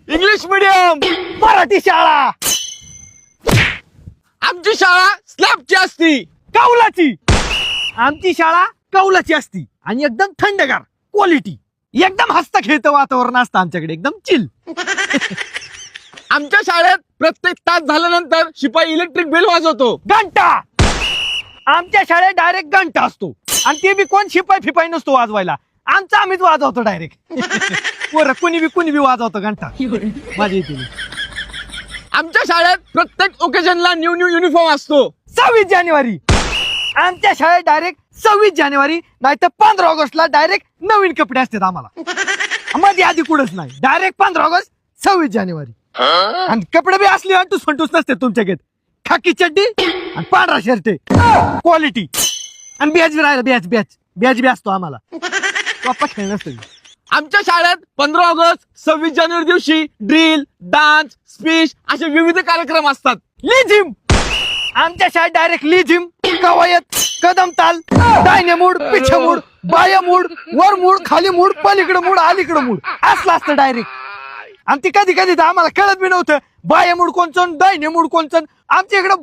English medium. Marathi शाळा. आमची शाळा स्लॅबची असती. कौलाची. आमची शाळा कौलाची असती आणि एकदम थंडगार क्वालिटी. एकदम हसता खेळतं वातावरण असतं आमच्याकडे, एकदम चिल. आमच्या शाळेत प्रत्येक तास झाल्यानंतर शिपाई इलेक्ट्रिक बिल वाजवतो. घंटा. आमच्या शाळेत डायरेक्ट घंटा असतो आणि ते बी कोण शिपाई फिपाई नसतो वाजवायला, आमचा आम्हीच वाजवतो डायरेक्ट. बरं कुणी बी वाजवतो घंटा. माझी इथे आमच्या शाळेत प्रत्येक ओकेजनला न्यू युनिफॉर्म असतो. 26 जानेवारी. आमच्या शाळेत डायरेक्ट 26 जानेवारी नाही तर 15 ऑगस्टला डायरेक्ट नवीन कपडे असतात आम्हाला. मध्ये आधी कुठंच नाही, डायरेक्ट 15 ऑगस्ट 26 जानेवारी. आणि कपडे बी असले अंटूस फंटूस नसते तुमच्याकडे. खाकी चड्डी आणि पांढरा शर्ट क्वालिटी. आणि बॅच बी राहिला, बॅच बी असतो आम्हाला. पप्पा खेळ नसतो. आमच्या शाळेत 15 ऑगस्ट 26 जानेवारी दिवशी ड्रिल, डान्स, स्पीच असे विविध कार्यक्रम असतात. लिझिम. आमच्या शाळेत डायरेक्ट लिझिम, कवायत, कदम ताल, डायने मूड, पिछे मूड, बाया मूड, वर मूड, खाली मूड, पलीकडे मूड, अलीकडे मूड असलं असतं डायरेक्ट. आणि ती कधी तर आम्हाला कळत बी नव्हतं बाया मूड कोणचं, डायने मूड कोणचं. आमच्या इकडं